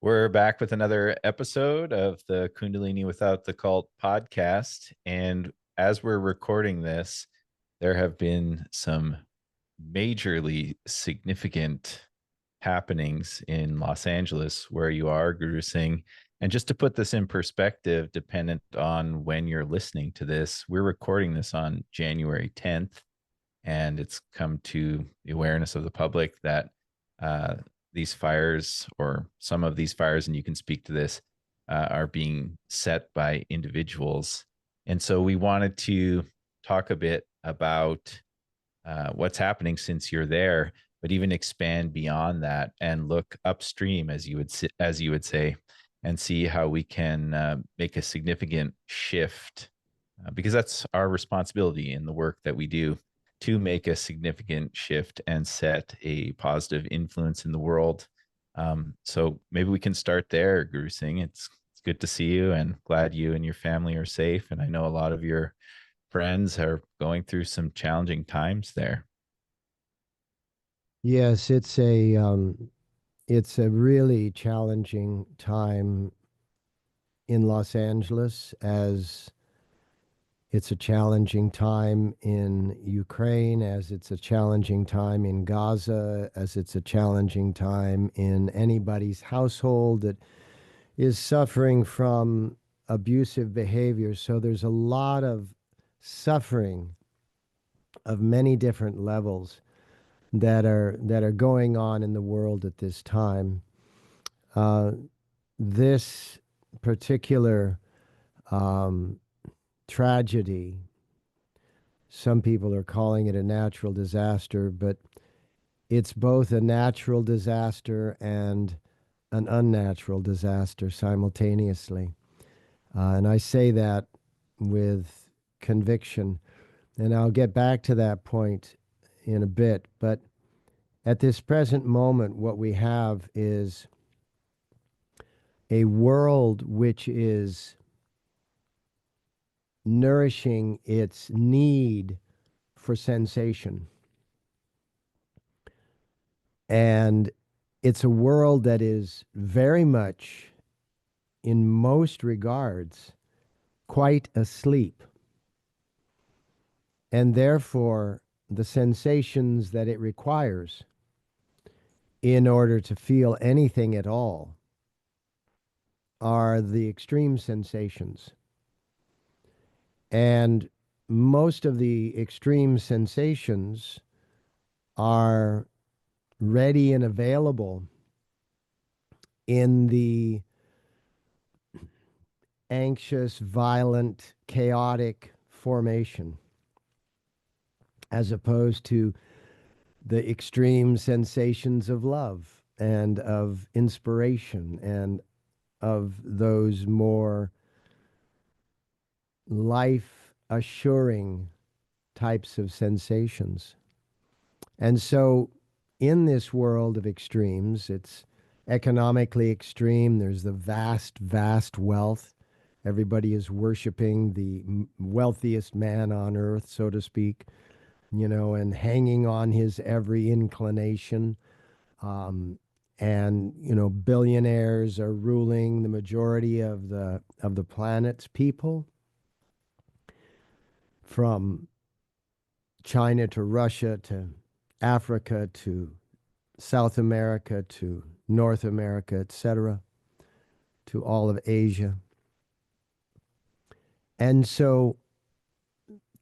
We're back with another episode of the Kundalini Without the Cult podcast. And as we're recording this, there have been some majorly significant happenings in Los Angeles, where you are, Guru Singh. And just to put this in perspective, dependent on when you're listening to this, we're recording this on January 10th, and it's come to the awareness of the public that uh, these fires, or some of these fires, and you can speak to this, are being set by individuals. And so we wanted to talk a bit about what's happening since you're there, but even expand beyond that and look upstream, as you would say, and see how we can make a significant shift, because that's our responsibility in the work that we do, to make a significant shift and set a positive influence in the world. So maybe we can start there, Guru Singh. It's good to see you, and glad you and your family are safe. And I know a lot of your friends are going through some challenging times there. Yes, it's a really challenging time in Los Angeles, as it's a challenging time in Ukraine, as it's a challenging time in Gaza, as it's a challenging time in anybody's household that is suffering from abusive behavior. So there's a lot of suffering of many different levels that are going on in the world at this time. Uh, this particular um, tragedy, some people are calling it a natural disaster, but it's both a natural disaster and an unnatural disaster simultaneously. And I say that with conviction. And I'll get back to that point in a bit. But at this present moment, what we have is a world which is nourishing its need for sensation. And it's a world that is very much, in most regards, quite asleep. And therefore, the sensations that it requires in order to feel anything at all are the extreme sensations. And most of the extreme sensations are ready and available in the anxious, violent, chaotic formation, as opposed to the extreme sensations of love and of inspiration and of those more life assuring types of sensations. And so, in this world of extremes, it's economically extreme. There's the vast, vast wealth. Everybody is worshiping the wealthiest man on earth, so to speak, and hanging on his every inclination. Um, and billionaires are ruling the majority of the planet's people, from China to Russia to Africa to South America to North America, etc., to all of Asia. And so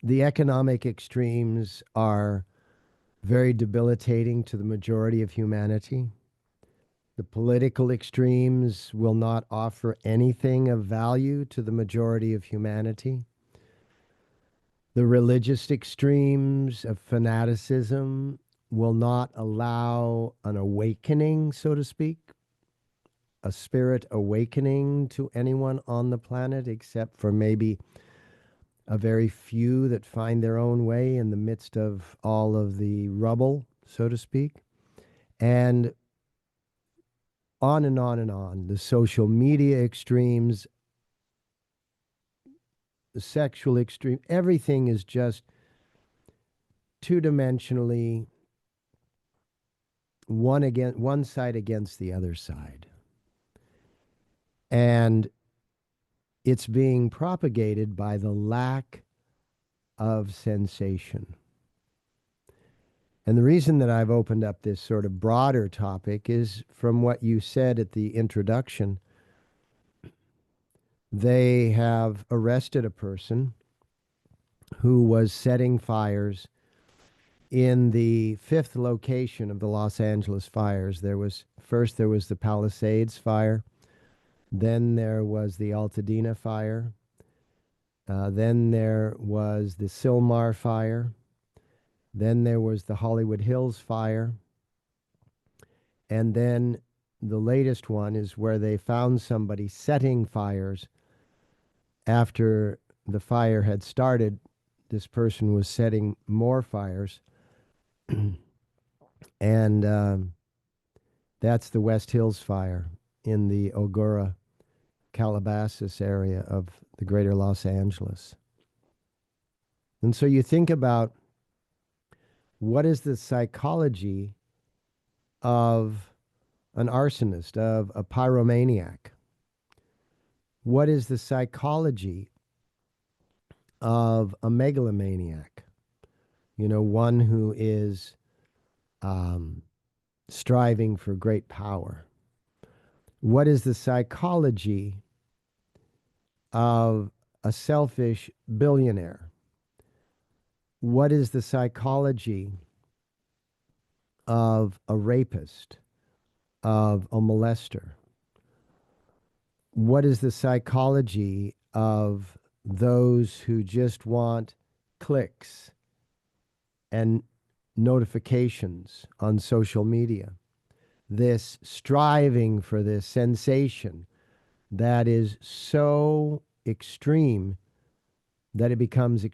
the economic extremes are very debilitating to the majority of humanity. The political extremes will not offer anything of value to the majority of humanity. The religious extremes of fanaticism will not allow an awakening, so to speak, a spirit awakening to anyone on the planet, except for maybe a very few that find their own way in the midst of all of the rubble, so to speak. And on and on and on. The social media extremes, the sexual extreme, everything is just two-dimensionally one side against the other side. And it's being propagated by the lack of sensation. And the reason that I've opened up this sort of broader topic is from what you said at the introduction. They have arrested a person who was setting fires in the fifth location of the Los Angeles fires. There was the Palisades fire, then there was the Altadena fire, then there was the Sylmar fire, then there was the Hollywood Hills fire, and then the latest one is where they found somebody setting fires after the fire had started. This person was setting more fires. And that's the West Hills fire in the Ogura, Calabasas area of the greater Los Angeles. And so you think about what is the psychology of an arsonist, of a pyromaniac? What is the psychology of a megalomaniac? You know, one who is striving for great power. What is the psychology of a selfish billionaire? What is the psychology of a rapist, of a molester? What is the psychology of those who just want clicks and notifications on social media? This striving for this sensation that is so extreme that it becomes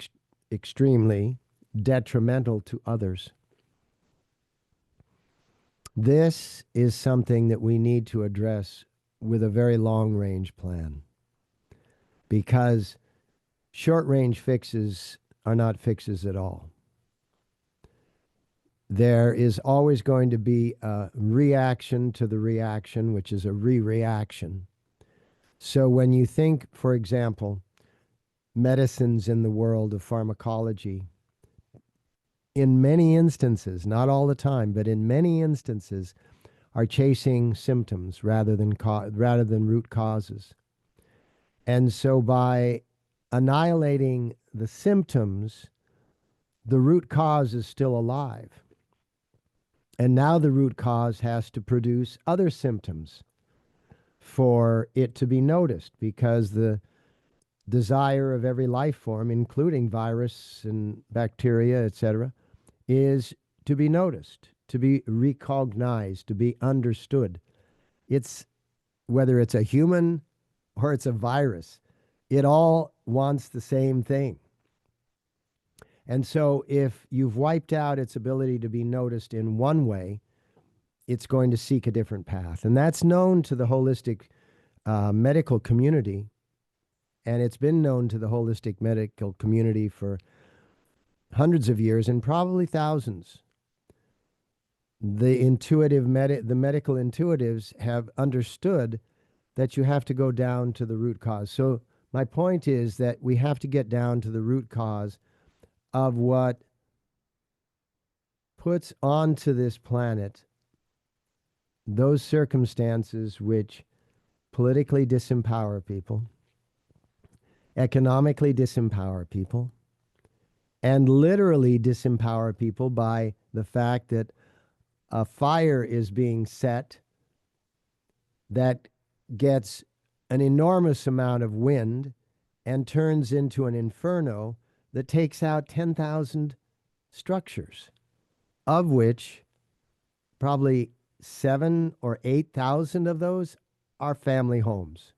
extremely detrimental to others. This is something that we need to address with a very long-range plan, because short-range fixes are not fixes at all. There is always going to be a reaction to the reaction, which is a re-reaction. So when you think, for example, medicines in the world of pharmacology, in many instances, not all the time, but in many instances, are chasing symptoms rather than root causes. And so by annihilating the symptoms, the root cause is still alive. And now the root cause has to produce other symptoms for it to be noticed, because the desire of every life form, including virus and bacteria, etc., is to be noticed, to be recognized, to be understood. It's whether it's a human or it's a virus, it all wants the same thing. And so if you've wiped out its ability to be noticed in one way, it's going to seek a different path. And that's known to the holistic medical community. And it's been known to the holistic medical community for hundreds of years and probably thousands. The medical intuitives have understood that you have to go down to the root cause. So my point is that we have to get down to the root cause of what puts onto this planet those circumstances which politically disempower people, economically disempower people, and literally disempower people by the fact that a fire is being set that gets an enormous amount of wind and turns into an inferno that takes out 10,000 structures, of which probably 7,000 or 8,000 of those are family homes.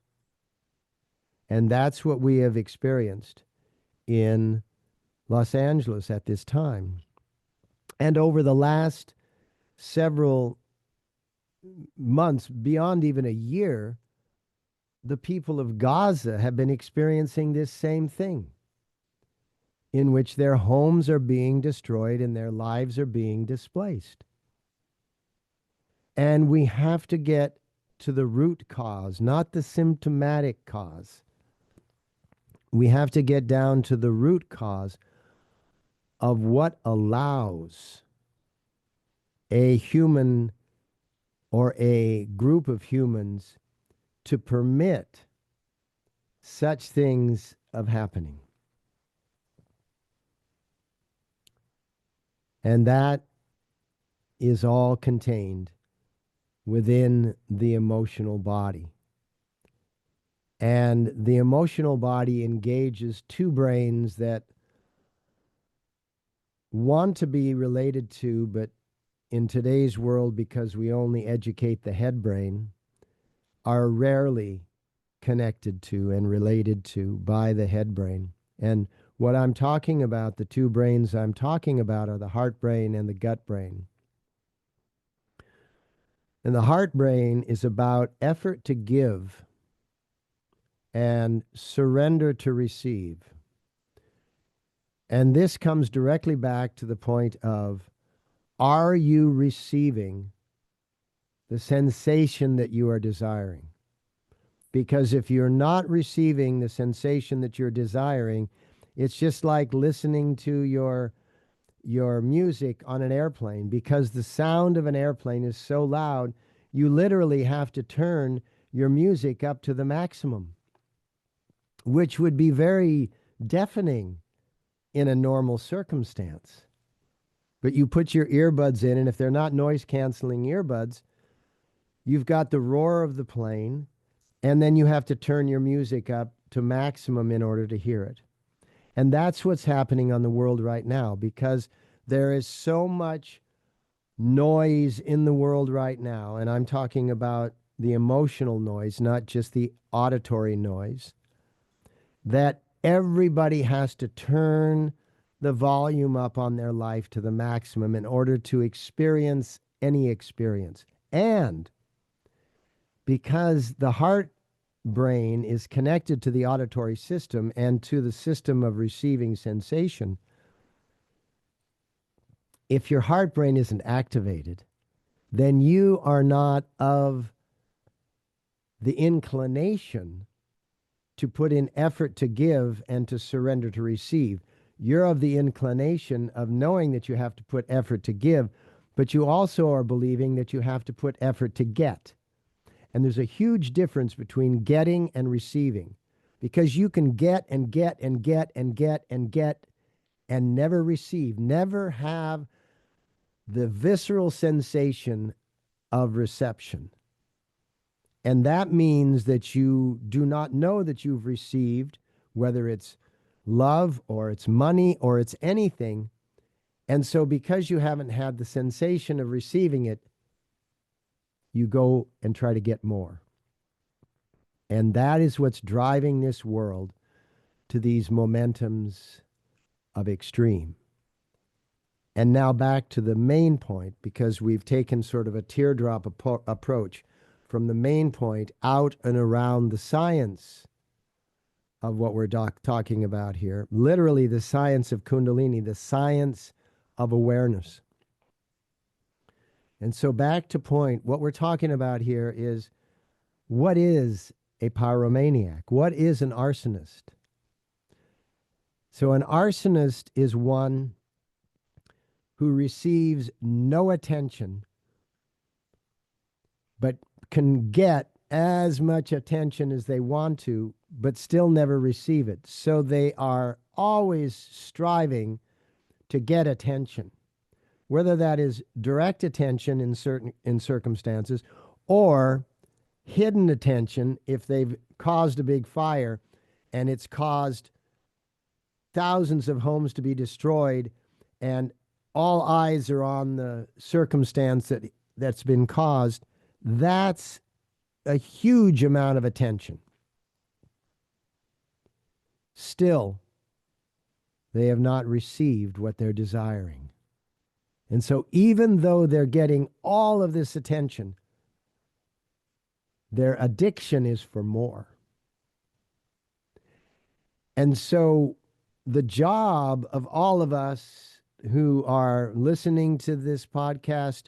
And that's what we have experienced in Los Angeles at this time. And over the last several months, beyond even a year, the people of Gaza have been experiencing this same thing, in which their homes are being destroyed and their lives are being displaced. And we have to get to the root cause, not the symptomatic cause. We have to get down to the root cause of what allows a human or a group of humans to permit such things of happening. And that is all contained within the emotional body. And the emotional body engages two brains that want to be related to, but in today's world, because we only educate the head brain, are rarely connected to and related to by the head brain. And what I'm talking about, the two brains I'm talking about, are the heart brain and the gut brain. And the heart brain is about effort to give and surrender to receive. And this comes directly back to the point of, are you receiving the sensation that you are desiring? Because if you're not receiving the sensation that you're desiring, it's just like listening to your music on an airplane. Because the sound of an airplane is so loud, you literally have to turn your music up to the maximum, which would be very deafening in a normal circumstance. But you put your earbuds in, and if they're not noise canceling earbuds, you've got the roar of the plane, and then you have to turn your music up to maximum in order to hear it. And that's what's happening on the world right now, because there is so much noise in the world right now. And I'm talking about the emotional noise, not just the auditory noise, that everybody has to turn the volume up on their life to the maximum in order to experience any experience. And because the heart brain is connected to the auditory system and to the system of receiving sensation, if your heart brain isn't activated, then you are not of the inclination to put in effort to give and to surrender to receive. You're of the inclination of knowing that you have to put effort to give, but you also are believing that you have to put effort to get. And there's a huge difference between getting and receiving, because you can get and get and get and get and get and never receive, never have the visceral sensation of reception. And that means that you do not know that you've received, whether it's love or it's money or it's anything. And so because you haven't had the sensation of receiving it, you go and try to get more. And that is what's driving this world to these momentums of extreme. And now back to the main point, because we've taken sort of a teardrop approach from the main point out and around the science of what we're talking about here. Literally the science of Kundalini, the science of awareness. And so back to point, what we're talking about here is, what is a pyromaniac? What is an arsonist? So an arsonist is one who receives no attention, but can get as much attention as they want to, but still never receive it. So they are always striving to get attention, whether that is direct attention in circumstances, or hidden attention if they've caused a big fire and it's caused thousands of homes to be destroyed, and all eyes are on the circumstance that's been caused. That's a huge amount of attention. Still, they have not received what they're desiring. And so even though they're getting all of this attention, their addiction is for more. And so the job of all of us who are listening to this podcast,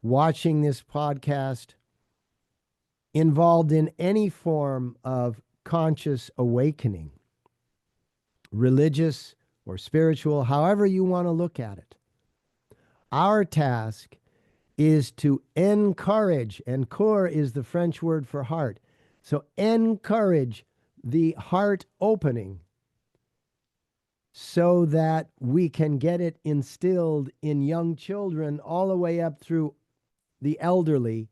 watching this podcast, involved in any form of conscious awakening, religious or spiritual, however you want to look at it. Our task is to encourage, and cœur is the French word for heart. So encourage the heart opening so that we can get it instilled in young children all the way up through the elderly,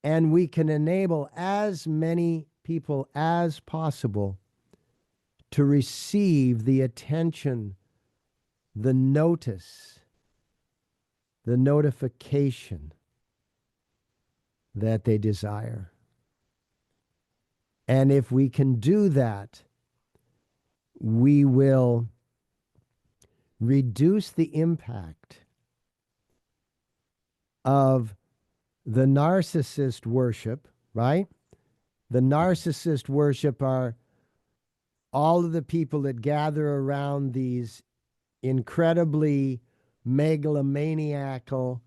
and we can enable as many people as possible to receive the attention, the notice, the notification that they desire. And if we can do that, we will reduce the impact of the narcissist worship, right? The narcissist worship are all of the people that gather around these incredibly megalomaniacal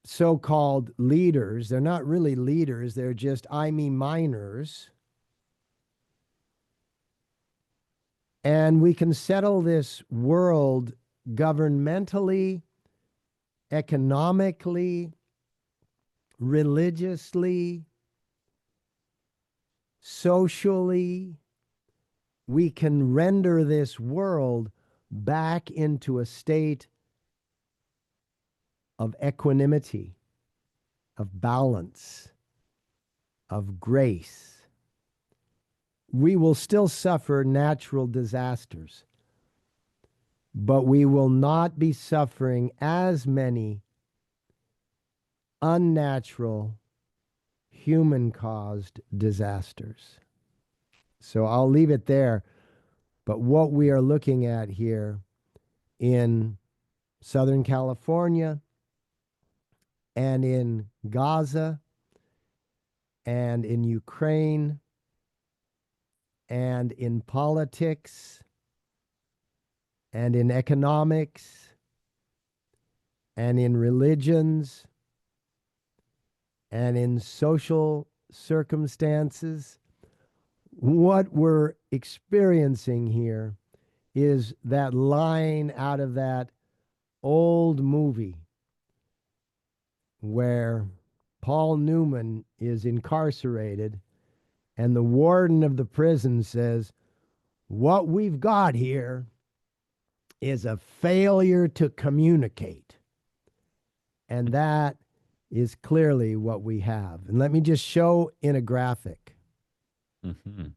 so-called leaders. They're not really leaders. They're just me minors. And we can settle this world governmentally, economically, religiously, socially. We can render this world back into a state of equanimity, of balance, of grace. We will still suffer natural disasters, but we will not be suffering as many unnatural, human-caused disasters. So I'll leave it there. But what we are looking at here in Southern California and in Gaza and in Ukraine and in politics and in economics and in religions and in social circumstances, what we're experiencing here is that line out of that old movie where Paul Newman is incarcerated and the warden of the prison says, "What we've got here is a failure to communicate." And that is clearly what we have. And let me just show in a graphic. Mm-hmm.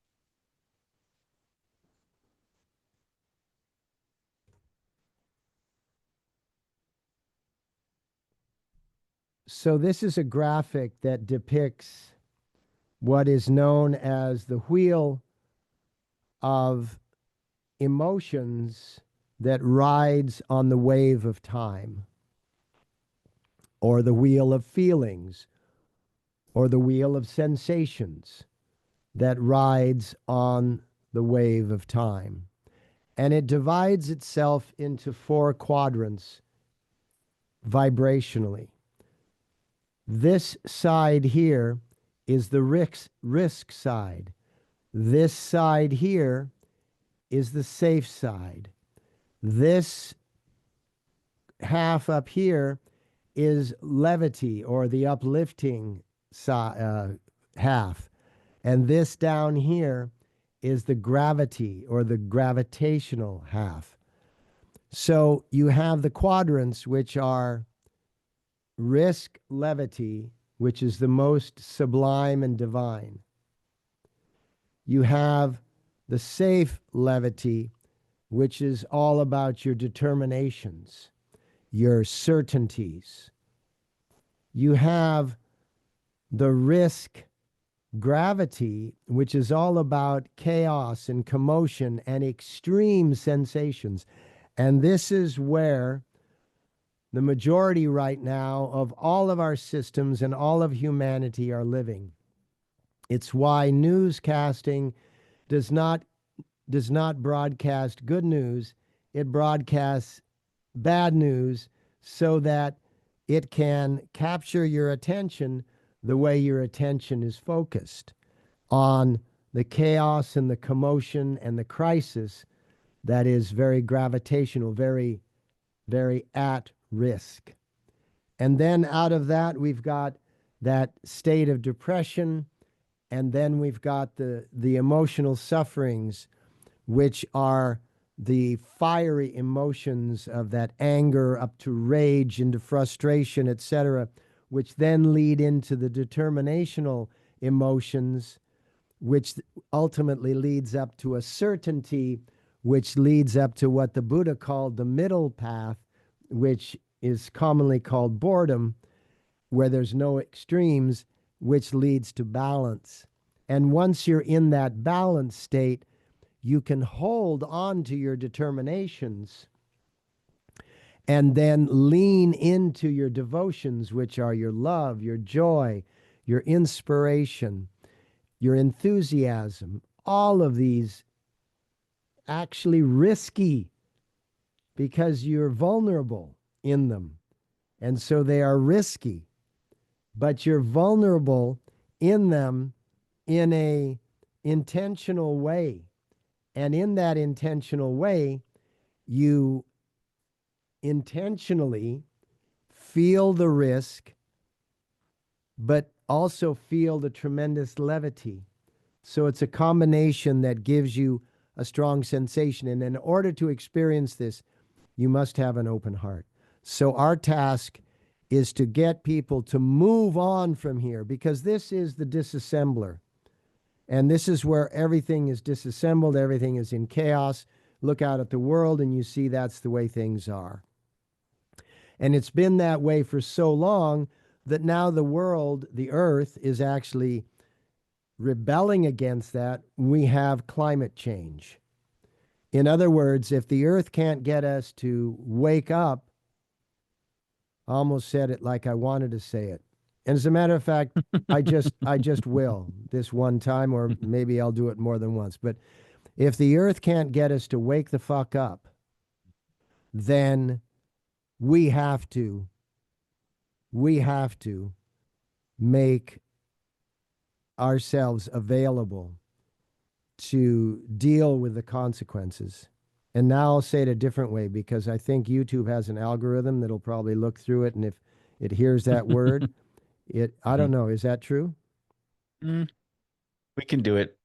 So this is a graphic that depicts what is known as the wheel of emotions that rides on the wave of time, or the wheel of feelings, or the wheel of sensations that rides on the wave of time. And it divides itself into 4 quadrants vibrationally. This side here is the risk side. This side here is the safe side. This half up here is levity, or the uplifting half. And this down here is the gravity, or the gravitational half. So you have the quadrants, which are risk levity, which is the most sublime and divine. You have the safe levity, which is all about your determinations, your certainties. You have the risk gravity, which is all about chaos and commotion and extreme sensations. And this is where the majority right now of all of our systems and all of humanity are living. It's why newscasting does not broadcast good news. It broadcasts bad news so that it can capture your attention the way your attention is focused on the chaos and the commotion and the crisis that is very gravitational, very, very at risk. And then out of that, we've got that state of depression. And then we've got the emotional sufferings, which are the fiery emotions of that anger up to rage into frustration, etc., which then lead into the determinational emotions, which ultimately leads up to a certainty, which leads up to what the Buddha called the middle path, which is commonly called boredom, where there's no extremes, which leads to balance. And once you're in that balance state, you can hold on to your determinations and then lean into your devotions, which are your love, your joy, your inspiration, your enthusiasm. All of these actually risky because you're vulnerable in them. And so they are risky, but you're vulnerable in them in a intentional way. And in that intentional way, you intentionally feel the risk, but also feel the tremendous levity. So it's a combination that gives you a strong sensation. And in order to experience this, you must have an open heart. So our task is to get people to move on from here, because this is the disassembler. And this is where everything is disassembled, everything is in chaos. Look out at the world and you see that's the way things are. And it's been that way for so long that now the world, the earth, is actually rebelling against that. We have climate change. In other words, if the earth can't get us to wake up, I almost said it like I wanted to say it. And as a matter of fact, I just will this one time, or maybe I'll do it more than once. But if the earth can't get us to wake the fuck up, then we have to make ourselves available to deal with the consequences. And now I'll say it a different way, because I think YouTube has an algorithm that'll probably look through it, and if it hears that word, I don't know, is that true? Mm, we can do it.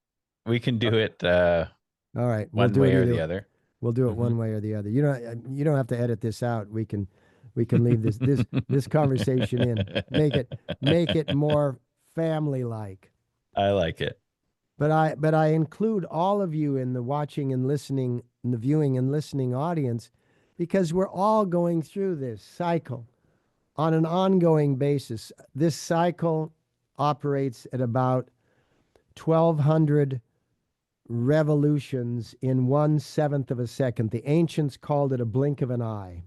We can do it All right, we'll one do it way or the either. other. We'll do it Mhm. one way or the other. You don't have to edit this out. We can leave this conversation in. Make it more family like. I like it. But I include all of you in the watching and listening, in the viewing and listening audience, because we're all going through this cycle on an ongoing basis. This cycle operates at about 1,200 revolutions in 1/7 of a second. The ancients called it a blink of an eye.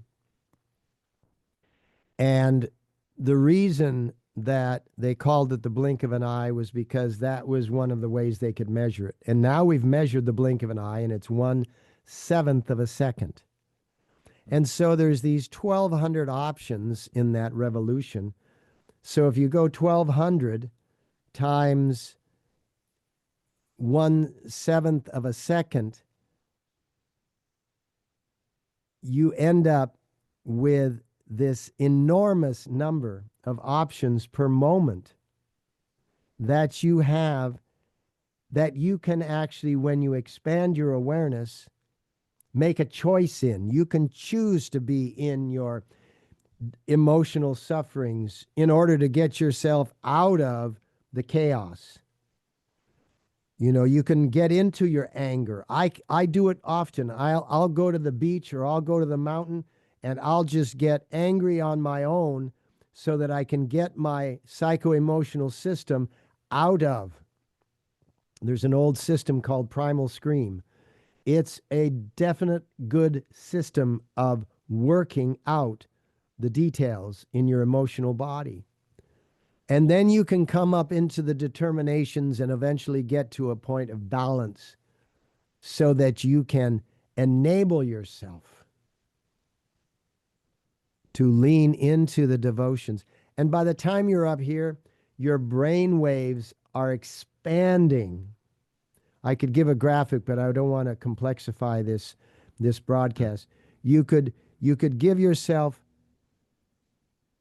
And the reason that they called it the blink of an eye was because that was one of the ways they could measure it. And now we've measured the blink of an eye, and it's 1/7 of a second. And so there's these 1,200 options in that revolution. So if you go 1,200 times 1/7 of a second, you end up with this enormous number of options per moment that you have, that you can actually, when you expand your awareness, make a choice in. You can choose to be in your emotional sufferings in order to get yourself out of the chaos. You can get into your anger. I do it often. I'll go to the beach or I'll go to the mountain and I'll just get angry on my own so that I can get my psycho-emotional system out of. There's an old system called Primal Scream. It's a definite good system of working out the details in your emotional body. And then you can come up into the determinations and eventually get to a point of balance so that you can enable yourself to lean into the devotions. And by the time you're up here, your brain waves are expanding. I could give a graphic, but I don't want to complexify this broadcast. You could give yourself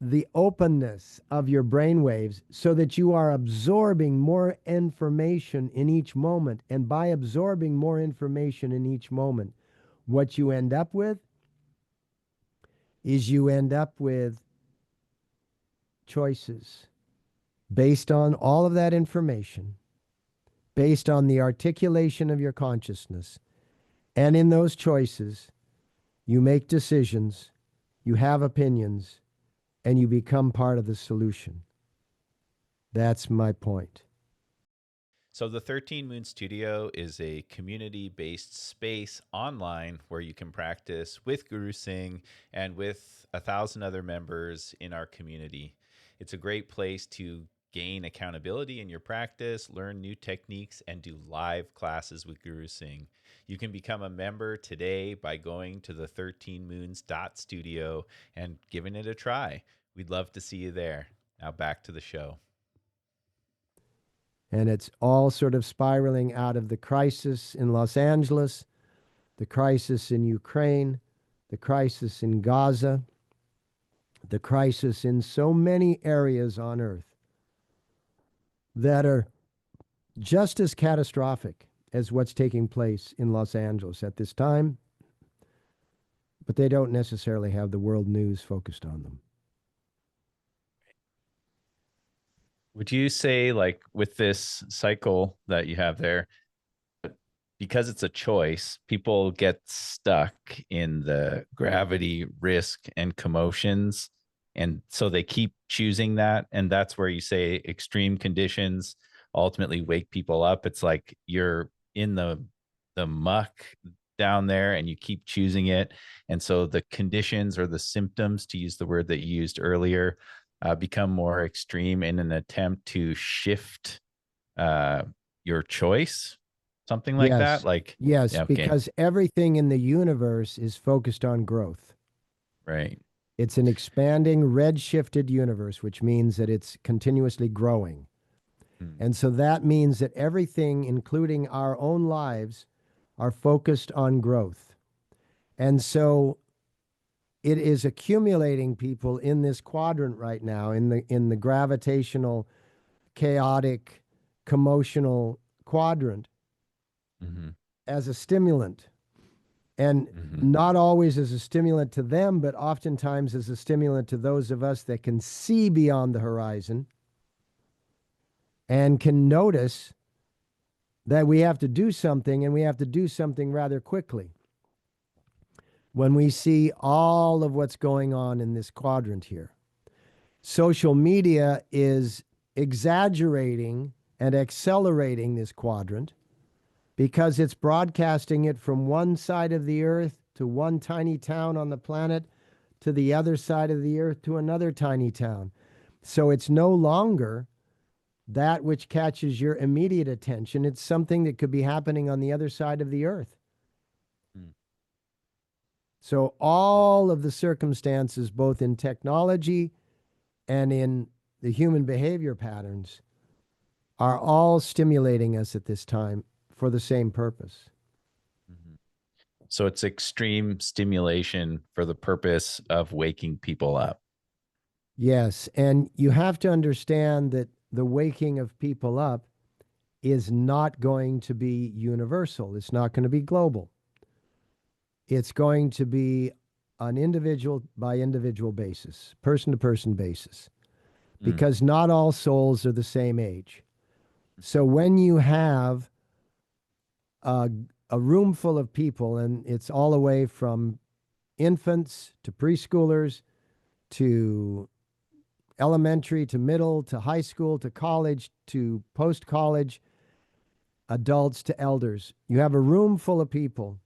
the openness of your brain waves so that you are absorbing more information in each moment. And by absorbing more information in each moment, what you end up with is you end up with choices based on all of that information, based on the articulation of your consciousness. And in those choices, you make decisions, you have opinions, and you become part of the solution. That's my point. So the 13 Moon Studio is a community-based space online where you can practice with Guru Singh and with 1,000 other members in our community. It's a great place to gain accountability in your practice, learn new techniques, and do live classes with Guru Singh. You can become a member today by going to the 13moons.studio and giving it a try. We'd love to see you there. Now back to the show. And it's all sort of spiraling out of the crisis in Los Angeles, the crisis in Ukraine, the crisis in Gaza, the crisis in so many areas on earth that are just as catastrophic as what's taking place in Los Angeles at this time, but they don't necessarily have the world news focused on them. Would you say, like, with this cycle that you have there, because it's a choice, people get stuck in the gravity, risk, and commotions, and so they keep choosing that, and that's where you say extreme conditions ultimately wake people up? It's like you're in the muck down there and you keep choosing it, and so the conditions or the symptoms, to use the word that you used earlier, become more extreme in an attempt to shift your choice, something like that. Yes. Like, Yes, yeah, okay, because everything in the universe is focused on growth. right. It's an expanding red-shifted universe, which means that it's continuously growing. And so that means that everything, including our own lives, are focused on growth. And so it is accumulating people in this quadrant right now, in the gravitational, chaotic, commotional quadrant, as a stimulant. And not always as a stimulant to them, but oftentimes as a stimulant to those of us that can see beyond the horizon and can notice that we have to do something, and we have to do something rather quickly. When we see all of what's going on in this quadrant here, social media is exaggerating and accelerating this quadrant because it's broadcasting it from one side of the earth to one tiny town on the planet to the other side of the earth to another tiny town. So it's no longer that which catches your immediate attention. It's something that could be happening on the other side of the earth. So all of the circumstances, both in technology and in the human behavior patterns, are all stimulating us at this time for the same purpose. So it's extreme stimulation for the purpose of waking people up. Yes, and you have to understand that the waking of people up is not going to be universal. It's not going to be global. It's going to be an individual by individual basis, person to person basis, because not all souls are the same age. So when you have a room full of people, and it's all the way from infants to preschoolers to elementary to middle to high school to college to post-college, adults to elders, you have a room full of people.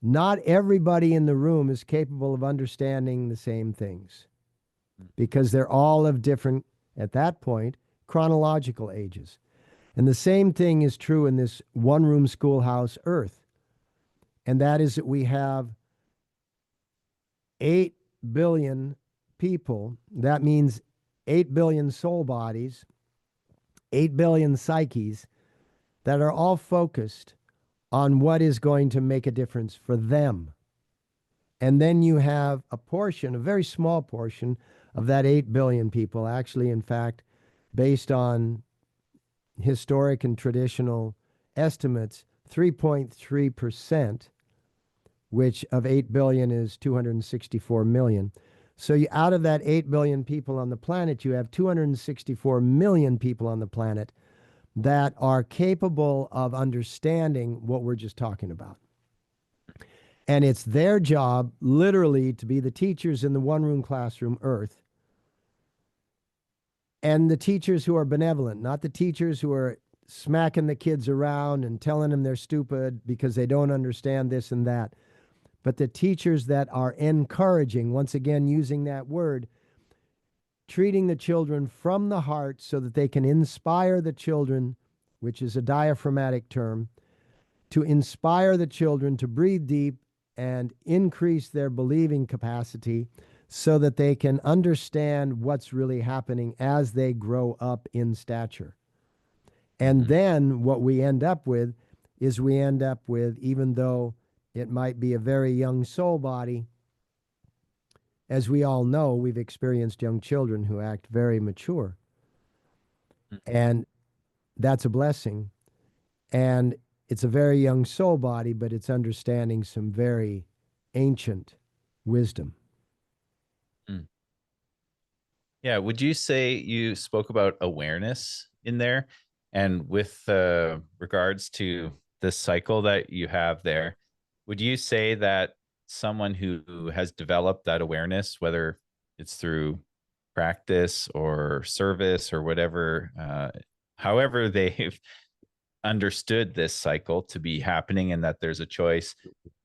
Not everybody in the room is capable of understanding the same things because they're all of different, at that point, chronological ages. And the same thing is true in this one-room schoolhouse Earth. And that is that we have 8 billion people, that means 8 billion soul bodies, 8 billion psyches that are all focused on what is going to make a difference for them. And then you have a portion, a very small portion of that 8 billion people, actually, in fact, based on historic and traditional estimates, 3.3%, which of 8 billion is 264 million. So out of that 8 billion people on the planet, you have 264 million people on the planet that are capable of understanding what we're just talking about. And it's their job, literally, to be the teachers in the one-room classroom, Earth, and the teachers who are benevolent, not the teachers who are smacking the kids around and telling them they're stupid because they don't understand this and that, but the teachers that are encouraging, once again, using that word, treating the children from the heart so that they can inspire the children, which is a diaphragmatic term, to inspire the children to breathe deep and increase their believing capacity so that they can understand what's really happening as they grow up in stature. And then what we end up with is even though it might be a very young soul body, as we all know, we've experienced young children who act very mature. And that's a blessing. And it's a very young soul body, but it's understanding some very ancient wisdom. Yeah. Would you say you spoke about awareness in there? And with regards to the cycle that you have there, would you say that someone who has developed that awareness, whether it's through practice or service or whatever, however they've understood this cycle to be happening and that there's a choice,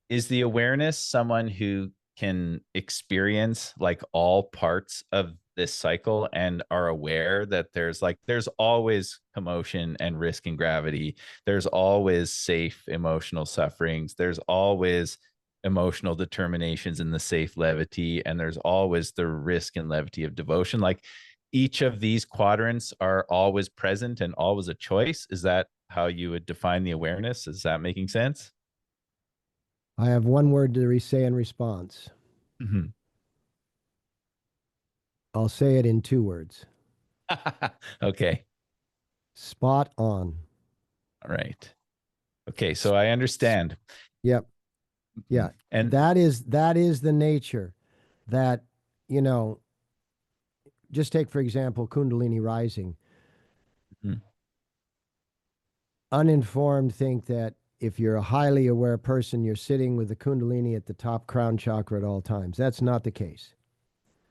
is the awareness someone who can experience like all parts of this cycle and are aware that there's always commotion and risk and gravity, there's always safe emotional sufferings, there's always emotional determinations in the safe levity, and there's always the risk and levity of devotion? Like, each of these quadrants are always present and always a choice. Is that how you would define the awareness? Is that making sense? I have one word to say in response. I'll say it in 2 words. Okay. Spot on. All right. Okay. So I understand. Yep. Yeah. And that is the nature that, you know, just take, for example, Kundalini rising. Uninformed think that if you're a highly aware person, you're sitting with the Kundalini at the top crown chakra at all times. That's not the case.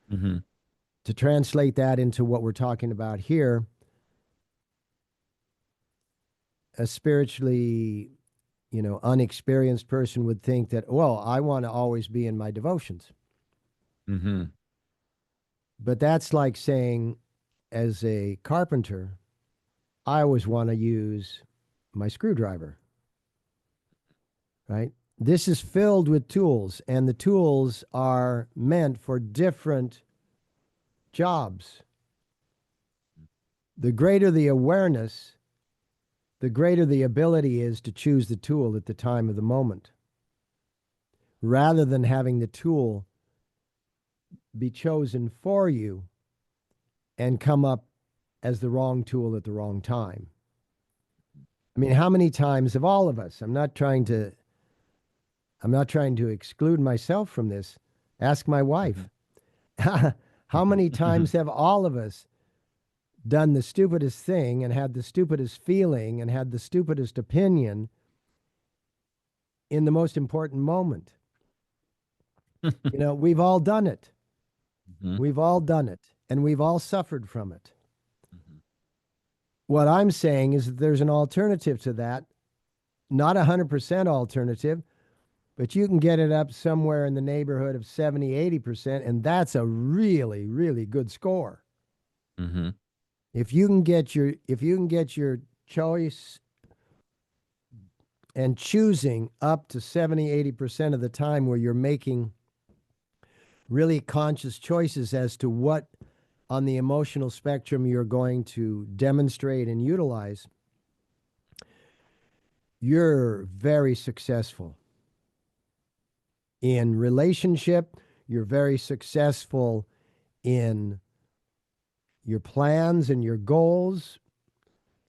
To translate that into what we're talking about here, a spiritually, unexperienced person would think that, well, I want to always be in my devotions. But that's like saying, as a carpenter, I always want to use my screwdriver, right? This is filled with tools, and the tools are meant for different jobs. The greater the awareness, the greater the ability is to choose the tool at the time of the moment, rather than having the tool be chosen for you and come up as the wrong tool at the wrong time. I mean, how many times have all of us, I'm not trying to exclude myself from this. Ask my wife. How many times have all of us done the stupidest thing and had the stupidest feeling and had the stupidest opinion in the most important moment? We've all done it. We've all done it, and we've all suffered from it. What I'm saying is that there's an alternative to that, not 100% alternative, but you can get it up somewhere in the neighborhood of 70, 80%, and that's a really, really good score. If you can get your choice and choosing up to 70, 80% of the time, where you're making really conscious choices as to what on the emotional spectrum you're going to demonstrate and utilize, you're very successful in relationship. You're very successful in your plans and your goals.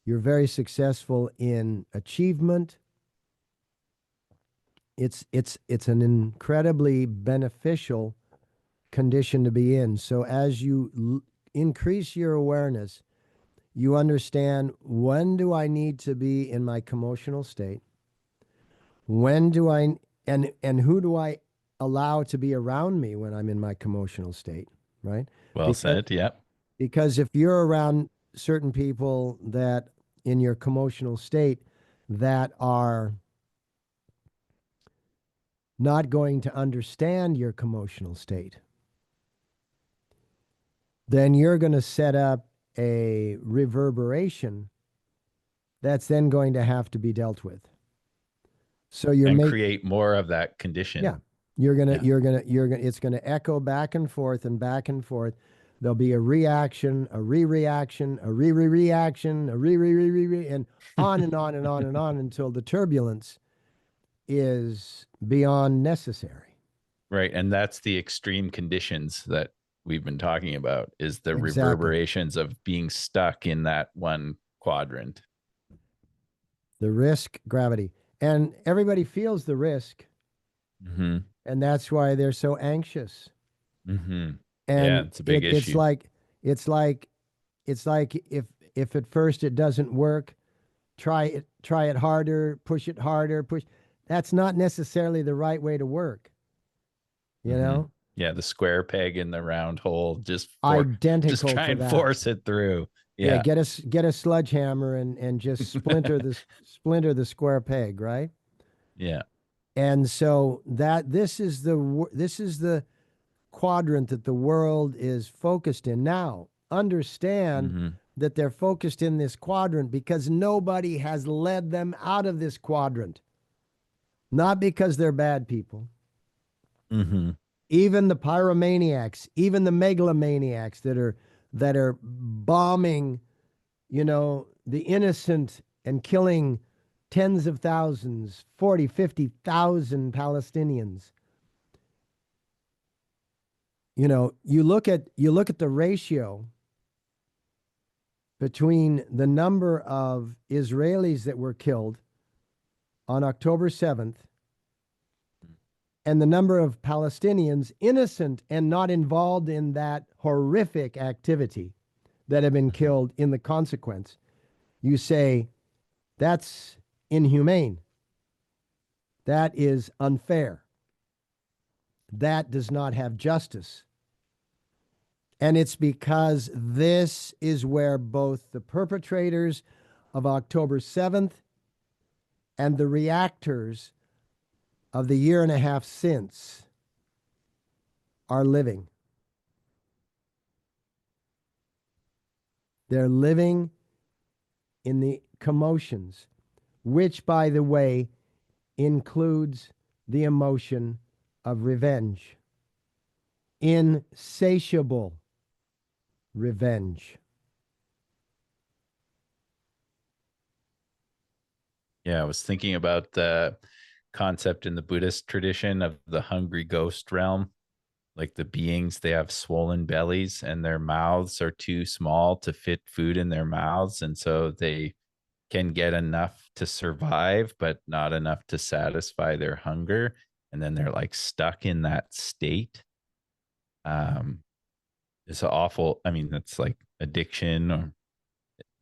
You're very successful in achievement. It's an incredibly beneficial condition to be in. So as you increase your awareness, you understand, when do I need to be in my commotional state? When do I and who do I allow to be around me when I'm in my commotional state, right? Well Because said. Yeah. because if you're around certain people that in your commotional state that are not going to understand your commotional state, then you're going to set up a reverberation that's then going to have to be dealt with. So And create more of that condition. yeah, it's gonna echo back and forth and back and forth. There'll be a reaction, a re-reaction, a re-re-reaction, a re-re-re-re, and on and on and on and on until the turbulence is beyond necessary. Right. And that's the extreme conditions that we've been talking about, is the Exactly. reverberations of being stuck in that one quadrant. The risk, gravity. And everybody feels the risk. Mm-hmm. And that's why they're so anxious. Mm-hmm. Yeah, And it's a big issue. it's like if at first it doesn't work, try it harder, push it harder, push. That's not necessarily the right way to work. You know? Yeah, the square peg in the round hole, just Identical try to and that. force it through. Yeah, Yeah. get a sledgehammer and just splinter the square peg, right? Yeah. And so this is the quadrant that the world is focused in now. Understand Mm-hmm. that they're focused in this quadrant because nobody has led them out of this quadrant. Not because they're bad people. Mm-hmm. Even the pyromaniacs, even the megalomaniacs that are bombing, the innocent and killing tens of thousands, 40, 50,000 Palestinians. You look at the ratio between the number of Israelis that were killed on October 7th and the number of Palestinians, innocent and not involved in that horrific activity, that have been killed in the consequence. You say, that's inhumane. That is unfair. That does not have justice. And it's because this is where both the perpetrators of October 7th and the reactors of the year and a half since are living. They're living in the commotions, which, by the way, includes the emotion of revenge. Insatiable revenge. Yeah, I was thinking about the concept in the Buddhist tradition of the hungry ghost realm. Like the beings, they have swollen bellies and their mouths are too small to fit food in their mouths. And so they can get enough to survive, but not enough to satisfy their hunger. And then they're like stuck in that state. It's awful. I mean, that's like addiction, or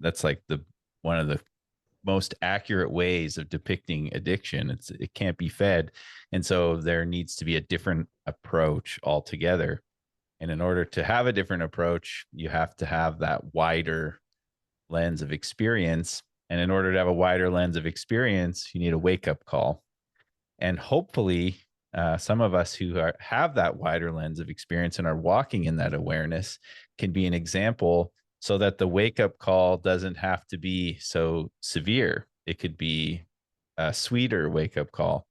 that's like the one of the most accurate ways of depicting addiction. It can't be fed. And so there needs to be a different approach altogether. And in order to have a different approach, you have to have that wider lens of experience. And in order to have a wider lens of experience, you need a wake up call. And hopefully, some of us who have that wider lens of experience and are walking in that awareness can be an example, so that the wake up call doesn't have to be so severe. It could be a sweeter wake up call.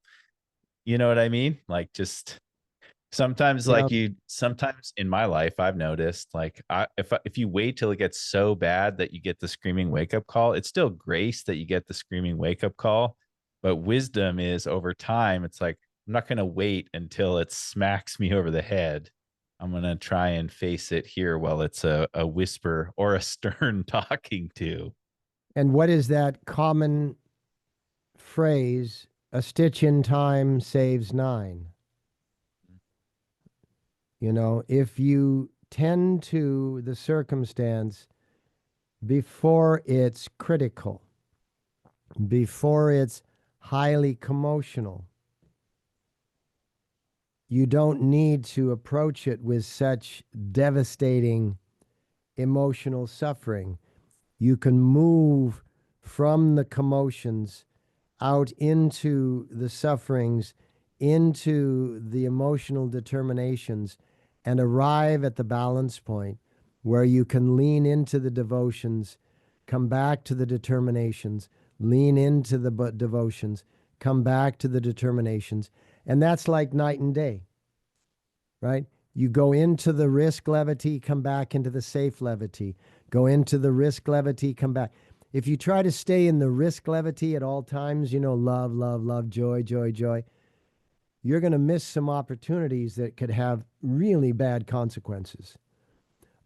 You know what I mean? Like just Sometimes, Now, sometimes in my life, I've noticed, like, if you wait till it gets so bad that you get the screaming wake up call, it's still grace that you get the screaming wake up call. But wisdom is over time, it's like, I'm not going to wait until it smacks me over the head. I'm going to try and face it here while it's a whisper or a stern talking to. and what is that common phrase? A stitch in time saves nine. You know, if you tend to the circumstance before it's critical, before it's highly commotional, you don't need to approach it with such devastating emotional suffering. You can move from the commotions out into the sufferings, into the emotional determinations, and arrive at the balance point where you can lean into the devotions, come back to the determinations, lean into the devotions, come back to the determinations. And that's like night and day, right? You go into the risk levity, come back into the safe levity. Go into the risk levity, come back. If you try to stay in the risk levity at all times, you know, love, love, love, joy, joy, joy, you're going to miss some opportunities that could have really bad consequences.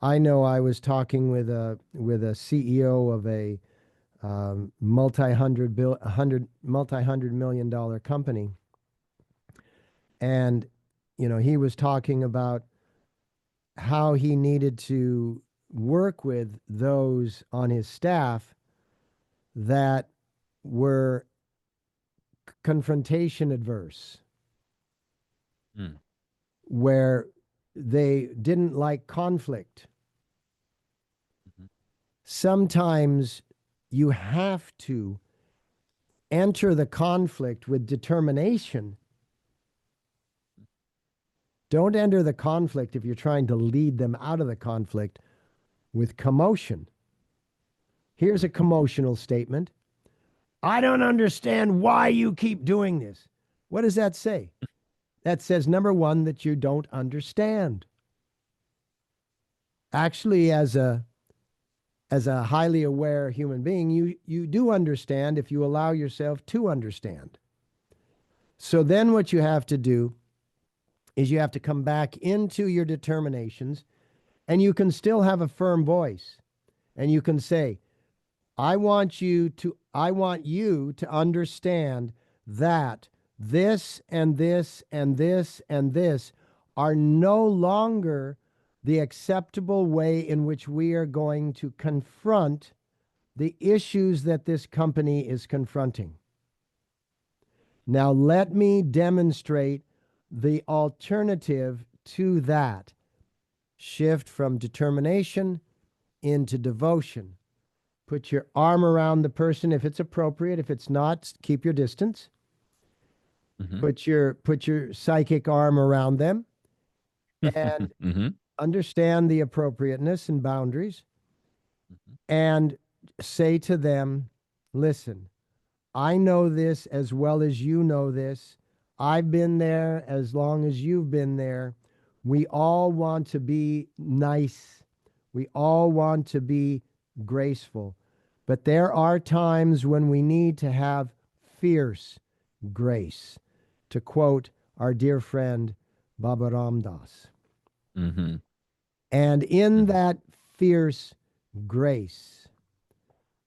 I know I was talking with a CEO of a multi-hundred million dollar company, and you know, he was talking about how he needed to work with those on his staff that were confrontation adverse, Mm. where they didn't like conflict. Mhm. Sometimes you have to enter the conflict with determination. Don't enter the conflict if you're trying to lead them out of the conflict with commotion. Here's a commotional statement. I don't understand why you keep doing this. What does that say? That says, number one, that you don't understand. Actually, as a highly aware human being, you do understand if you allow yourself to understand. So then what you have to do is you have to come back into your determinations, and you can still have a firm voice, and you can say, I want you to understand that this and this and this and this are no longer the acceptable way in which we are going to confront the issues that this company is confronting. Now, let me demonstrate the alternative to that. Shift from determination into devotion. Put your arm around the person if it's appropriate. If it's not, keep your distance. Mhm. Put your psychic arm around them and Mhm. understand the appropriateness and boundaries, Mhm. and say to them, listen, I know this as well as you know this. I've been there as long as you've been there. We all want to be nice. We all want to be graceful. But there are times when we need to have fierce grace, to quote our dear friend Baba Ram Das. Mhm. And in Mhm. that fierce grace,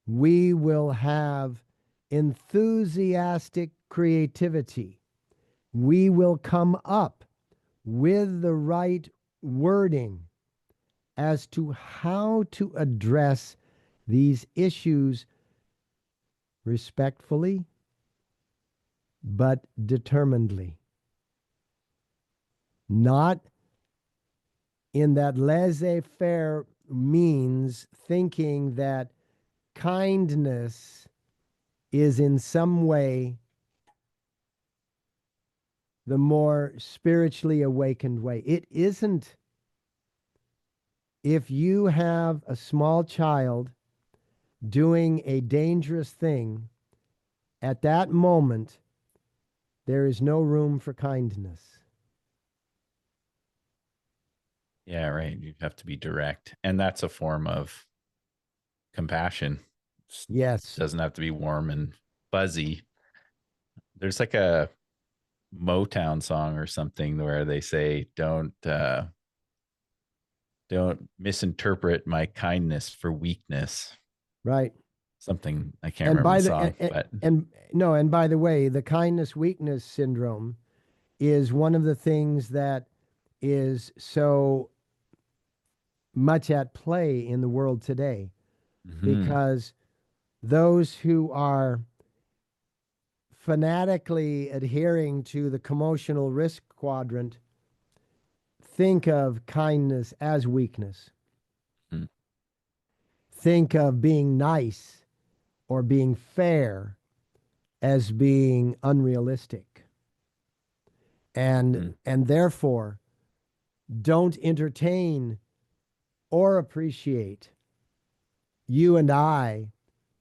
we will have enthusiastic creativity. We will come up with the right wording as to how to address these issues respectfully but determinedly. Not in that laissez faire means thinking that kindness is in some way the more spiritually awakened way. It isn't. If you have a small child doing a dangerous thing, at that moment, there is no room for kindness. Yeah, right. You have to be direct. And that's a form of compassion. It Yes, doesn't have to be warm and fuzzy. There's like a Motown song or something where they say, don't misinterpret my kindness for weakness. right. Something I can't And remember by the the song, but and no, and by the way, the kindness weakness syndrome is one of the things that is so much at play in the world today, mhm, because those who are fanatically adhering to the commotional risk quadrant think of kindness as weakness, mhm, think of being nice or being fair as being unrealistic, mhm, and therefore don't entertain or appreciate you and I,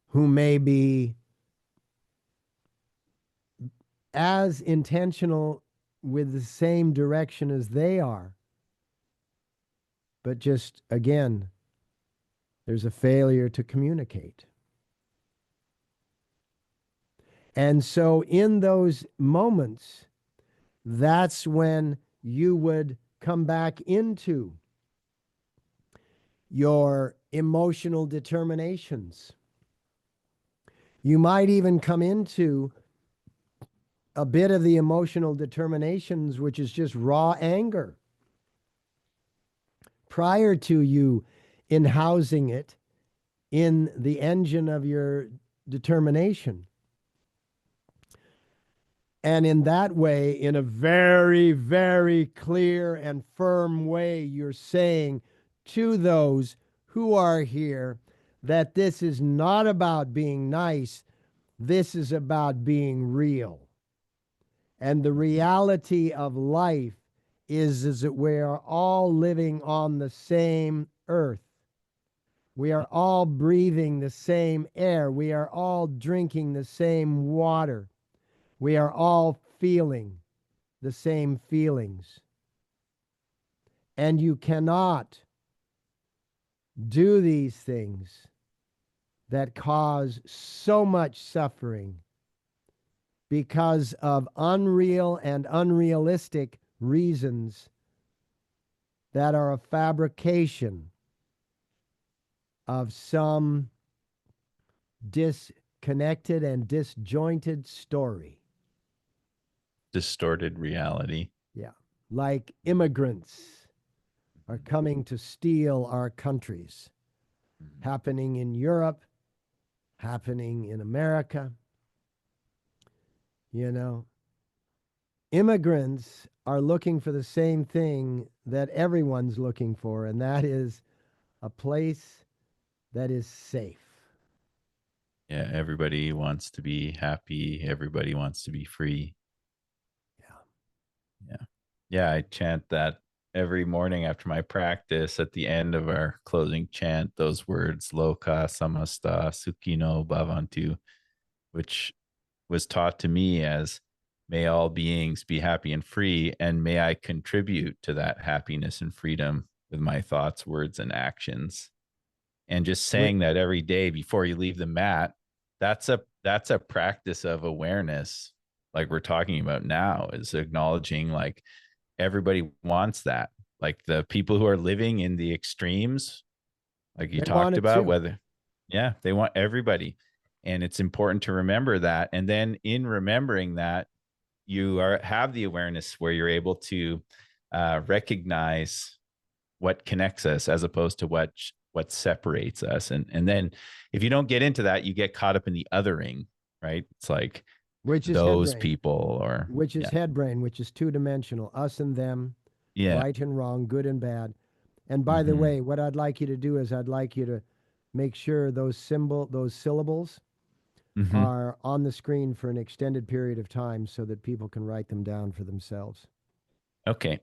who may be as intentional with the same direction as they are, but just again, there's a failure to communicate. And so, in those moments, that's when you would come back into your emotional determinations. You might even come into a bit of the emotional determinations, which is just raw anger, prior to you in housing it in the engine of your determination. And in that way, in a very, very clear and firm way, you're saying to those who are here that this is not about being nice, this is about being real. And the reality of life is that we are all living on the same earth. We are all breathing the same air. We are all drinking the same water. We are all feeling the same feelings. And you cannot do these things that cause so much suffering because of unreal and unrealistic reasons that are a fabrication of some disconnected and disjointed story. distorted reality. Yeah. Like immigrants are coming to steal our countries, Mhm. happening in Europe, happening in America. You know, immigrants are looking for the same thing that everyone's looking for, and that is a place that is safe. Yeah, everybody wants to be happy. Everybody wants to be free. Yeah. Yeah. Yeah, I chant that every morning after my practice at the end of our closing chant, those words, Loka Samasta Sukhino Bhavantu, which was taught to me as may all beings be happy and free, and may I contribute to that happiness and freedom with my thoughts, words, and actions. And just Wh- saying that every day before you leave the mat, that's a practice of awareness, like we're talking about now, is acknowledging like everybody wants that. Like the people who are living in the extremes, like you They want talked it about, too. whether, yeah, they want everybody. And it's important to remember that. And then in remembering that, you are have the awareness where you're able to recognize what connects us as opposed to what separates us. And then if you don't get into that, you get caught up in the othering, right? It's like Which is head those brain, people or which is yeah. head brain, which is two dimensional, us and them, Yeah. right and wrong, good and bad. And by the Mm-hmm. way, what I'd like you to do is I'd like you to make sure those syllables Mm-hmm. are on the screen for an extended period of time so that people can write them down for themselves. Okay.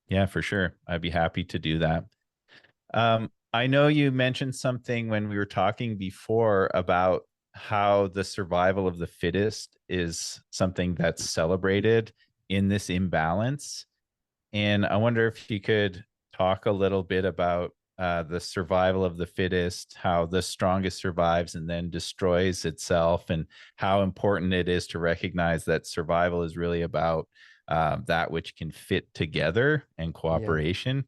Yeah, for sure. I'd be happy to do that. I know you mentioned something when we were talking before about how the survival of the fittest is something that's celebrated in this imbalance. And I wonder if you could talk a little bit about the survival of the fittest, how the strongest survives and then destroys itself, and how important it is to recognize that survival is really about that which can fit together and Yeah. cooperation?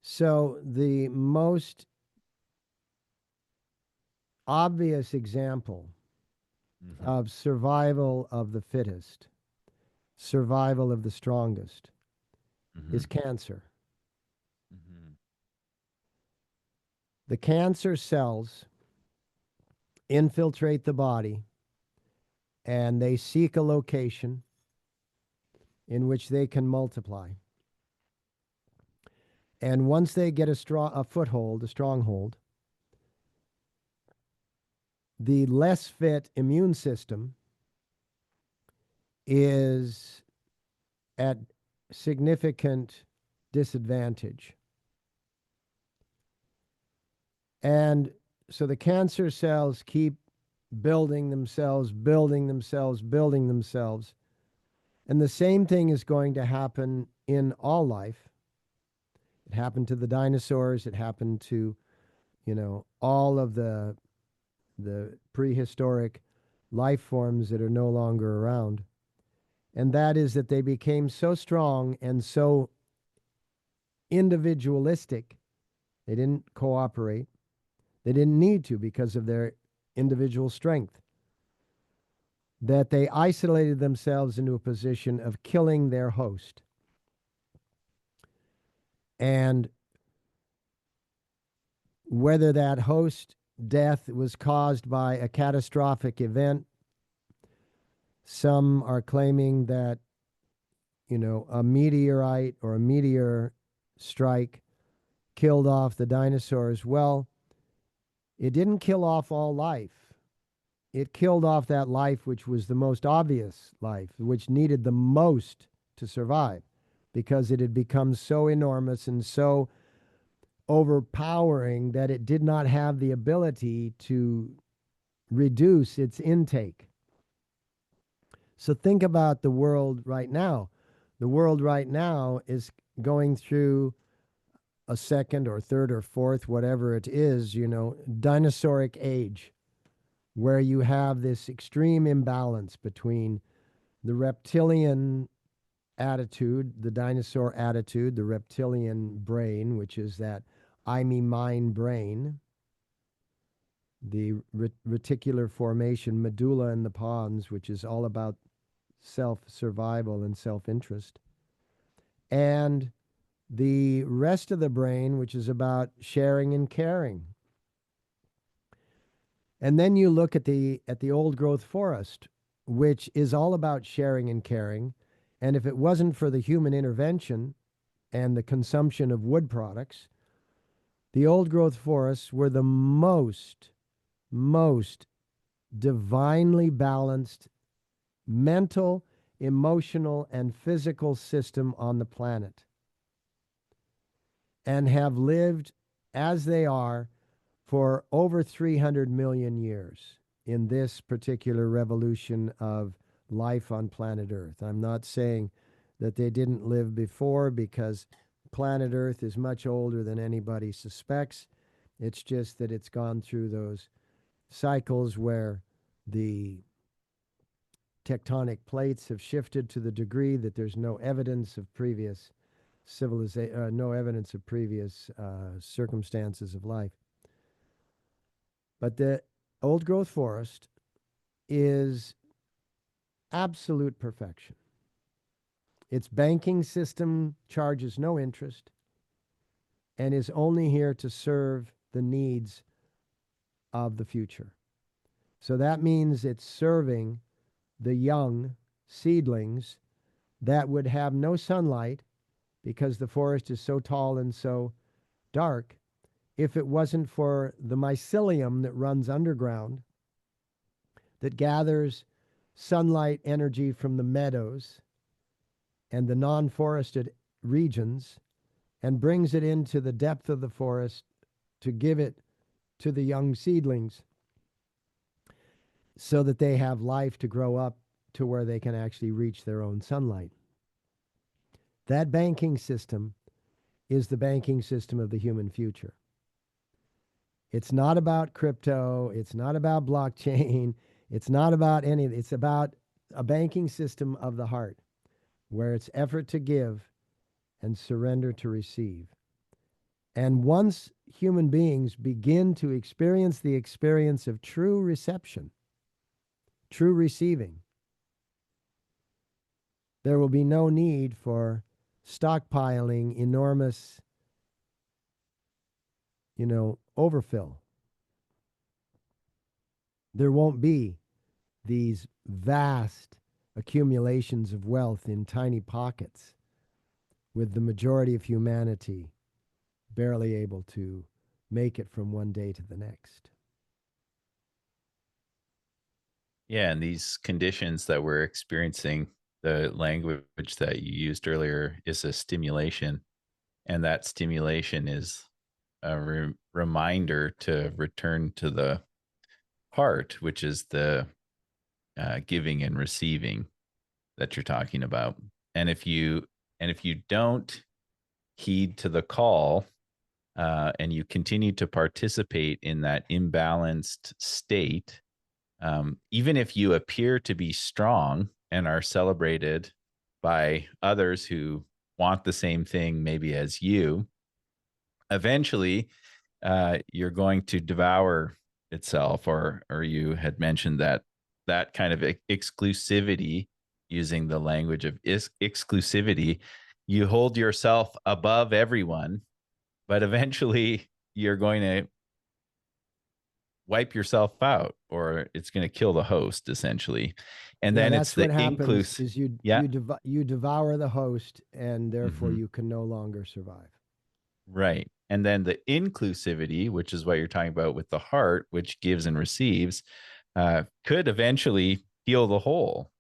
So the most obvious example Mm-hmm. of survival of the fittest, survival of the strongest, Mm-hmm. is cancer. Mm-hmm. The cancer cells infiltrate the body and they seek a location in which they can multiply. And once they get a foothold, a stronghold, the less fit immune system is at significant disadvantage. And so the cancer cells keep building themselves, building themselves, building themselves. And the same thing is going to happen in all life. It happened to the dinosaurs, it happened to, all of the prehistoric life forms that are no longer around. And that is that they became so strong and so individualistic. They didn't cooperate. They didn't need to because of their individual strength. That they isolated themselves into a position of killing their host. And whether that host death was caused by a catastrophic event, some are claiming that, a meteorite or a meteor strike killed off the dinosaurs. Well, it didn't kill off all life. It killed off that life which was the most obvious life, which needed the most to survive because it had become so enormous and so overpowering that it did not have the ability to reduce its intake. So think about the world right now. The world right now is going through a second or third or fourth, whatever it is, dinosauric age, where you have this extreme imbalance between the reptilian attitude, the dinosaur attitude, the reptilian brain, which is that I, me, mine brain, the reticular formation, medulla in the pons, which is all about self survival and self interest, and the rest of the brain, which is about sharing and caring. And then you look at the old growth forest, which is all about sharing and caring. And if it wasn't for the human intervention and the consumption of wood products, the old growth forests were the most divinely balanced mental, emotional, and physical system on the planet, and have lived as they are for over 300 million years in this particular revolution of life on planet Earth. I'm not saying that they didn't live before, because planet Earth is much older than anybody suspects. It's just that it's gone through those cycles where the tectonic plates have shifted to the degree that there's no evidence of previous civilization, no evidence of previous circumstances of life. But the old growth forest is absolute perfection. Its banking system charges no interest and is only here to serve the needs of the future. So that means it's serving the young seedlings that would have no sunlight because the forest is so tall and so dark if it wasn't for the mycelium that runs underground that gathers sunlight energy from the meadows and the non-forested regions and brings it into the depth of the forest to give it to the young seedlings so that they have life to grow up to where they can actually reach their own sunlight. That banking system is the banking system of the human future. It's not about crypto. It's not about blockchain. It's not about any. It's about a banking system of the heart where it's effort to give and surrender to receive. And once human beings begin to experience the experience of true reception, true receiving, there will be no need for stockpiling enormous, overfill. There won't be these vast accumulations of wealth in tiny pockets, with the majority of humanity barely able to make it from one day to the next. Yeah, and these conditions that we're experiencing, the language that you used earlier is a stimulation, and that stimulation is a reminder to return to the heart, which is the giving and receiving that you're talking about. And if you don't heed to the call, and you continue to participate in that imbalanced state, even if you appear to be strong and are celebrated by others who want the same thing maybe as you, eventually you're going to devour itself. Or you had mentioned that kind of exclusivity, using the language of exclusivity, you hold yourself above everyone, but eventually you're going to wipe yourself out, or it's going to kill the host, essentially. And Yeah, then it's that's what the happens is yeah. you devour the host, and therefore Mhm. you can no longer survive. Right. And then the inclusivity, which is what you're talking about with the heart, which gives and receives, could eventually heal the whole.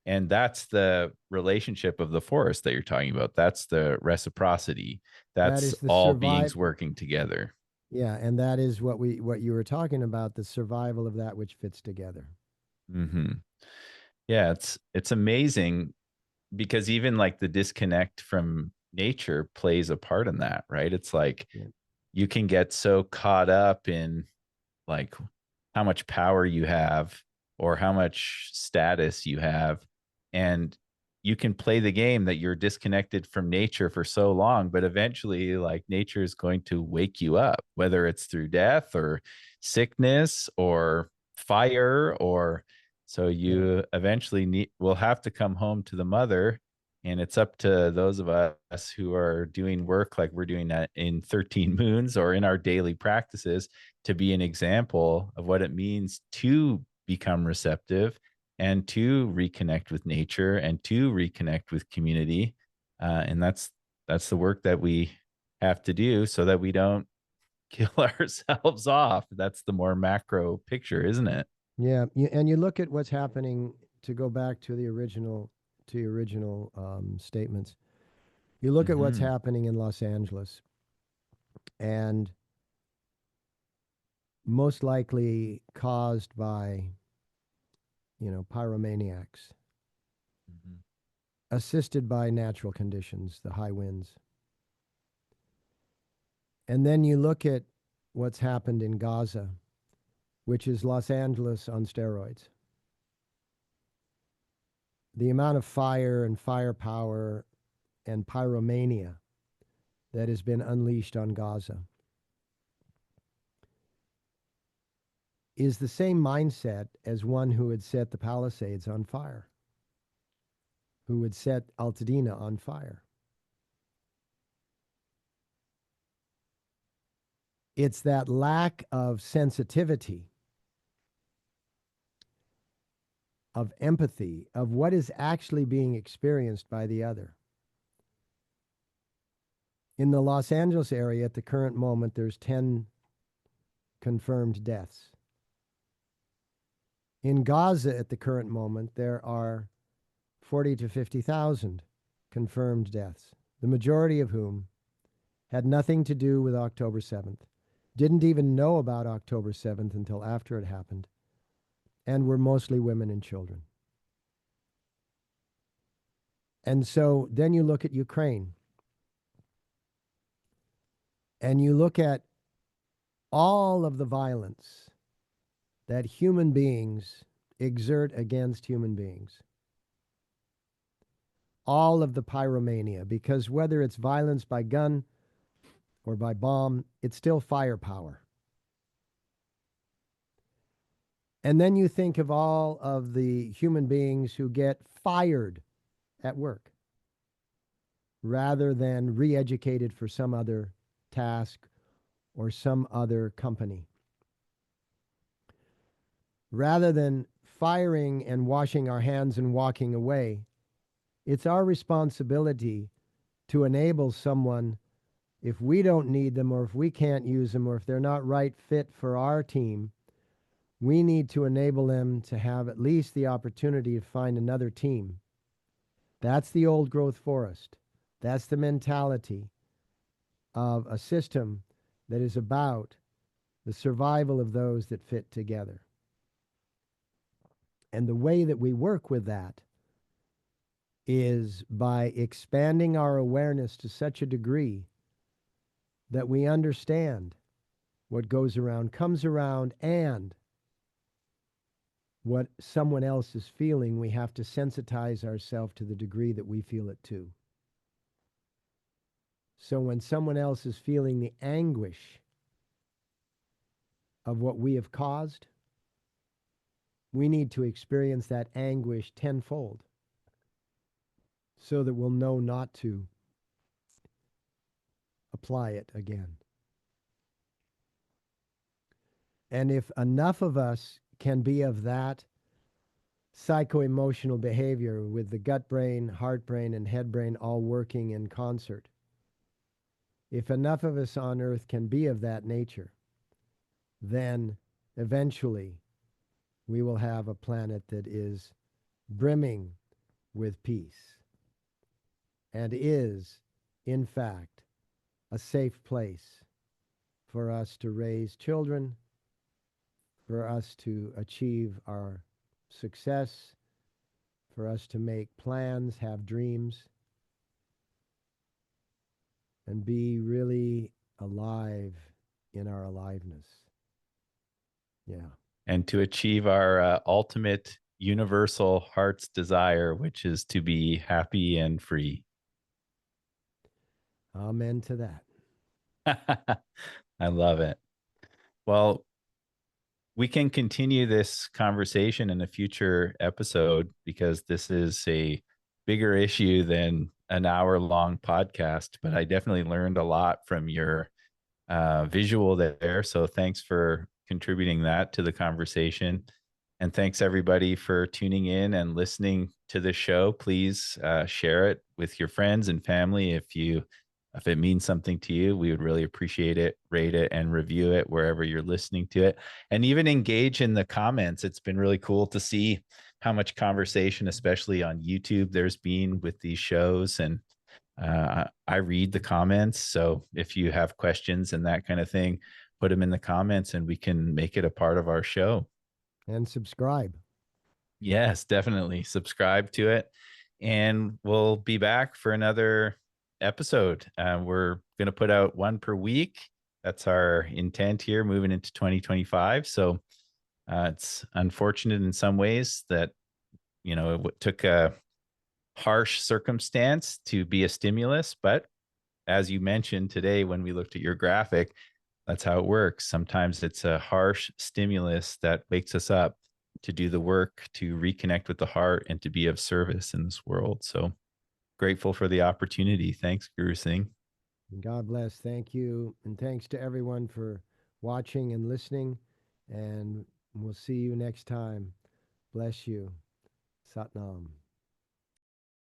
And that's the relationship of the forest that you're talking about. That's the reciprocity. That That's is the all survive. beings working together. Yeah, and that is what you were talking about, the survival of that which fits together. Hmm. Yeah, it's amazing, because even like the disconnect from nature plays a part in that, right? It's like Yeah. you can get so caught up in like how much power you have or how much status you have, and you can play the game that you're disconnected from nature for so long, but eventually like nature is going to wake you up, whether it's through death or sickness or fire. Or so Yeah. you eventually will have to come home to the mother. And it's up to those of us who are doing work like we're doing that in 13 moons or in our daily practices, to be an example of what it means to become receptive and to reconnect with nature and to reconnect with community. And that's the work that we have to do so that we don't kill ourselves off. That's the more macro picture, isn't it? Yeah, and you look at what's happening, to go back to the original statements. You look at what's Mm-hmm. happening in Los Angeles, and most likely caused by, pyromaniacs, Mm-hmm. assisted by natural conditions, the high winds. And then you look at what's happened in Gaza, which is Los Angeles on steroids. The amount of fire and firepower and pyromania that has been unleashed on Gaza is the same mindset as one who had set the Palisades on fire, who would set Altadena on fire. It's that lack of sensitivity, of empathy, of what is actually being experienced by the other. In the Los Angeles area at the current moment, there's 10 confirmed deaths. In Gaza at the current moment, there are 40 to 50,000 confirmed deaths, the majority of whom had nothing to do with October 7th, didn't even know about October 7th until after it happened, and were mostly women and children. And so then you look at Ukraine. and you look at all of the violence that human beings exert against human beings, all of the pyromania, because whether it's violence by gun or by bomb, it's still firepower. And then you think of all of the human beings who get fired at work rather than re educated for some other task or some other company. Rather than firing and washing our hands and walking away, it's our responsibility to enable someone, if we don't need them or if we can't use them or if they're not right fit for our team, we need to enable them to have at least the opportunity to find another team. That's the old growth forest. That's the mentality of a system that is about the survival of those that fit together. And the way that we work with that is by expanding our awareness to such a degree that we understand what goes around comes around, and what someone else is feeling, we have to sensitize ourselves to the degree that we feel it too. So when someone else is feeling the anguish of what we have caused, we need to experience that anguish tenfold so that we'll know not to apply it again. And if enough of us can be of that psycho-emotional behavior with the gut brain, heart brain, and head brain all working in concert, if enough of us on earth can be of that nature, then eventually we will have a planet that is brimming with peace and is, in fact, a safe place for us to raise children, for us to achieve our success, for us to make plans, have dreams, and be really alive in our aliveness. Yeah. And to achieve our ultimate universal heart's desire, which is to be happy and free. Amen to that. I love it. Well, we can continue this conversation in a future episode because this is a bigger issue than an hour-long podcast, but I definitely learned a lot from your visual there. So thanks for contributing that to the conversation. And thanks everybody for tuning in and listening to the show. Please share it with your friends and family if it means something to you. We would really appreciate it. Rate it and review it wherever you're listening to it, and even engage in the comments. It's been really cool to see how much conversation, especially on YouTube, there's been with these shows. And I read the comments. So if you have questions and that kind of thing, put them in the comments and we can make it a part of our show. And subscribe. Yes, definitely subscribe to it. And we'll be back for another episode. We're going to put out one per week. That's our intent here moving into 2025. So it's unfortunate in some ways that, it took a harsh circumstance to be a stimulus. But as you mentioned today, when we looked at your graphic, that's how it works. Sometimes it's a harsh stimulus that wakes us up to do the work, to reconnect with the heart, and to be of service in this world. So grateful for the opportunity. Thanks, Guru Singh. God bless. Thank you. And thanks to everyone for watching and listening. And we'll see you next time. Bless you. Sat Nam.